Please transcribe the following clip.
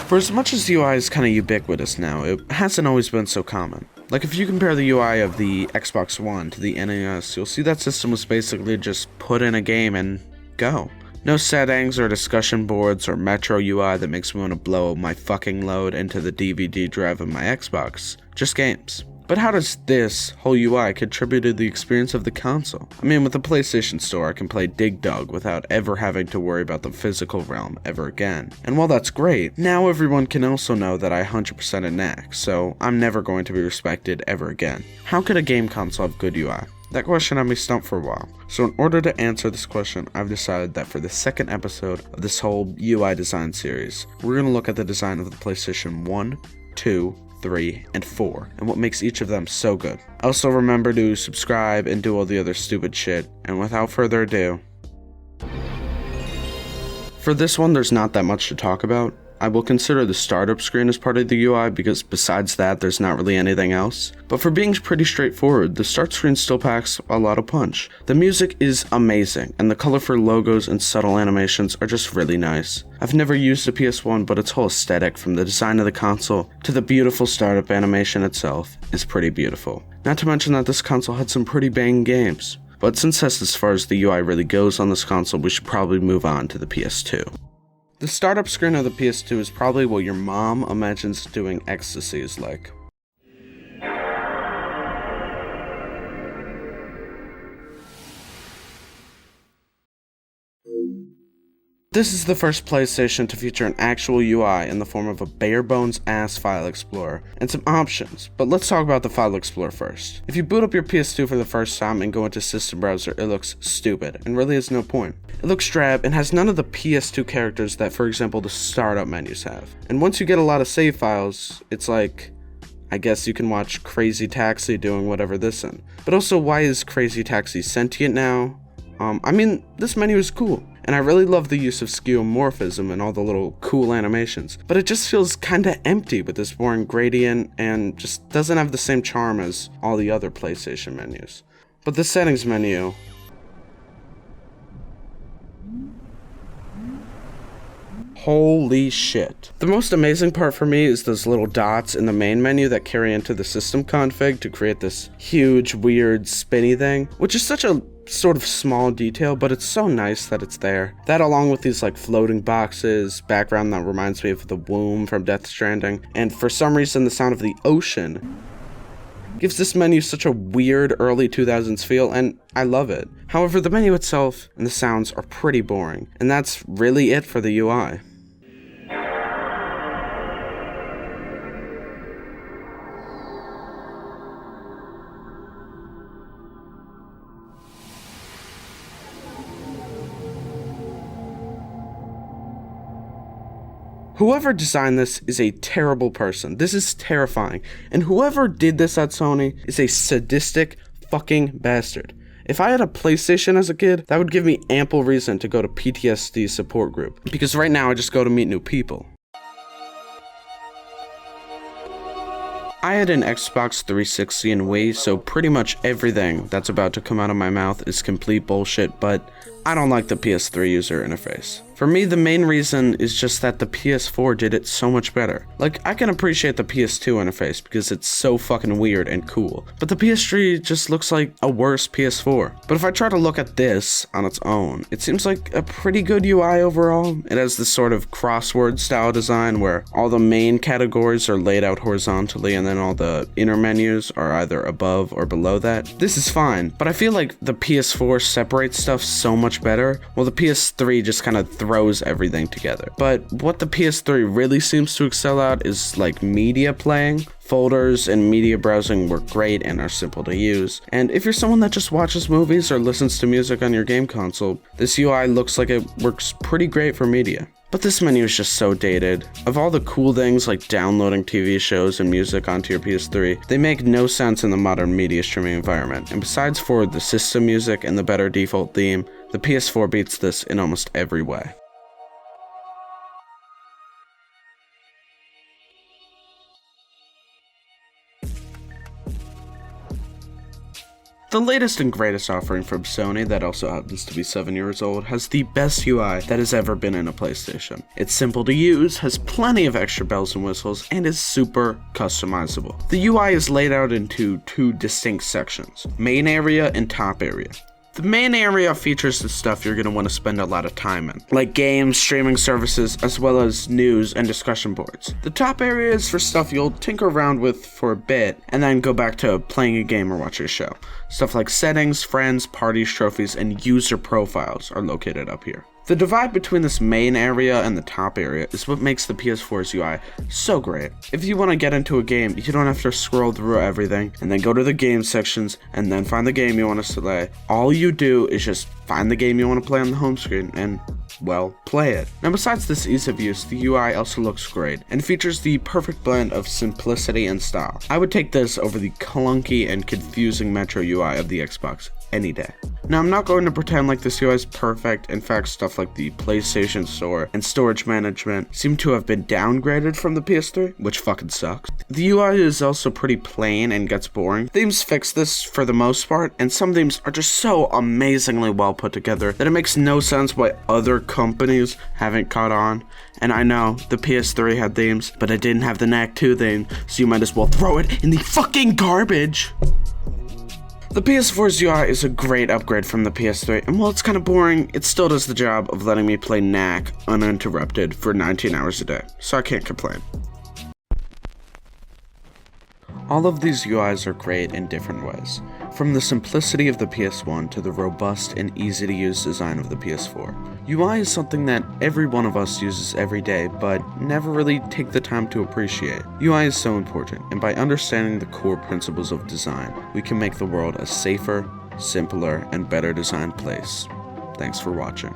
For as much as UI is kind of ubiquitous now, it hasn't always been so common. Like if you compare the UI of the Xbox One to the NES, you'll see that system was basically just put in a game and go. No settings or discussion boards or Metro UI that makes me want to blow my fucking load into the DVD drive of my Xbox. Just games. But how does this whole UI contribute to the experience of the console? I mean, with the PlayStation Store, I can play Dig Dug without ever having to worry about the physical realm ever again. And while that's great, now everyone can also know that I 100% a knack, so I'm never going to be respected ever again. How could a game console have good UI? That question had me stumped for a while. So in order to answer this question, I've decided that for the second episode of this whole UI design series, we're going to look at the design of the PlayStation 1, 2, 3, and 4, and what makes each of them so good. Also remember to subscribe and do all the other stupid shit, and without further ado, for this one there's not that much to talk about. I will consider the startup screen as part of the UI because besides that there's not really anything else. But for being pretty straightforward, the start screen still packs a lot of punch. The music is amazing, and the colorful logos and subtle animations are just really nice. I've never used a PS1, but its whole aesthetic, from the design of the console to the beautiful startup animation itself, is pretty beautiful. Not to mention that this console had some pretty banging games. But since that's as far as the UI really goes on this console, we should probably move on to the PS2. The startup screen of the PS2 is probably what your mom imagines doing ecstasy is like. This is the first PlayStation to feature an actual UI in the form of a bare-bones ass file explorer and some options, but let's talk about the file explorer first. If you boot up your PS2 for the first time and go into system browser, it looks stupid and really has no point. It looks drab and has none of the PS2 characters that, for example, the startup menus have. And once you get a lot of save files, it's like, I guess you can watch Crazy Taxi doing whatever this in. But also, why is Crazy Taxi sentient now? I mean, this menu is cool, and I really love the use of skeuomorphism and all the little cool animations, but it just feels kinda empty with this boring gradient and just doesn't have the same charm as all the other PlayStation menus. But the settings menu, holy shit. The most amazing part for me is those little dots in the main menu that carry into the system config to create this huge, weird, spinny thing, which is such a sort of small detail, but it's so nice that it's there. That along with these like floating boxes, background that reminds me of the womb from Death Stranding, and for some reason the sound of the ocean gives this menu such a weird early 2000s feel, and I love it. However, the menu itself and the sounds are pretty boring, and that's really it for the UI. Whoever designed this is a terrible person. This is terrifying. And whoever did this at Sony is a sadistic fucking bastard. If I had a PlayStation as a kid, that would give me ample reason to go to PTSD support group. Because right now I just go to meet new people. I had an Xbox 360 and Wii, so pretty much everything that's about to come out of my mouth is complete bullshit, but I don't like the PS3 user interface. For me, the main reason is just that the PS4 did it so much better. Like, I can appreciate the PS2 interface because it's so fucking weird and cool, but the PS3 just looks like a worse PS4. But if I try to look at this on its own, it seems like a pretty good UI overall. It has this sort of crossword style design where all the main categories are laid out horizontally and then all the inner menus are either above or below that. This is fine, but I feel like the PS4 separates stuff so much better, while the PS3 just kind of throws everything together. But what the PS3 really seems to excel at is like media playing. Folders and media browsing work great and are simple to use. And if you're someone that just watches movies or listens to music on your game console, this UI looks like it works pretty great for media. But this menu is just so dated. Of all the cool things like downloading TV shows and music onto your PS3, they make no sense in the modern media streaming environment. And besides for the system music and the better default theme, the PS4 beats this in almost every way. The latest and greatest offering from Sony, that also happens to be 7 years old, has the best UI that has ever been in a PlayStation. It's simple to use, has plenty of extra bells and whistles, and is super customizable. The UI is laid out into 2 distinct sections, main area and top area. The main area features the stuff you're going to want to spend a lot of time in, like games, streaming services, as well as news and discussion boards. The top area is for stuff you'll tinker around with for a bit, and then go back to playing a game or watching a show. Stuff like settings, friends, parties, trophies, and user profiles are located up here. The divide between this main area and the top area is what makes the PS4's UI so great. If you want to get into a game, you don't have to scroll through everything and then go to the game sections and then find the game you want to play. All you do is just find the game you want to play on the home screen and, well, play it. Now, besides this ease of use, the UI also looks great and features the perfect blend of simplicity and style. I would take this over the clunky and confusing Metro UI of the Xbox any day. Now, I'm not going to pretend like this UI is perfect. In fact, stuff like the PlayStation Store and storage management seem to have been downgraded from the PS3, which fucking sucks. The UI is also pretty plain and gets boring. Themes fix this for the most part, and some themes are just so amazingly well put together that it makes no sense why other companies haven't caught on. And I know the PS3 had themes, but it didn't have the Knack 2 theme, so you might as well throw it in the fucking garbage. The PS4's UI is a great upgrade from the PS3, and while it's kind of boring, it still does the job of letting me play Knack uninterrupted for 19 hours a day, so I can't complain. All of these UIs are great in different ways, from the simplicity of the PS1 to the robust and easy-to-use design of the PS4. UI is something that every one of us uses every day, but never really take the time to appreciate. UI is so important, and by understanding the core principles of design, we can make the world a safer, simpler, and better designed place. Thanks for watching.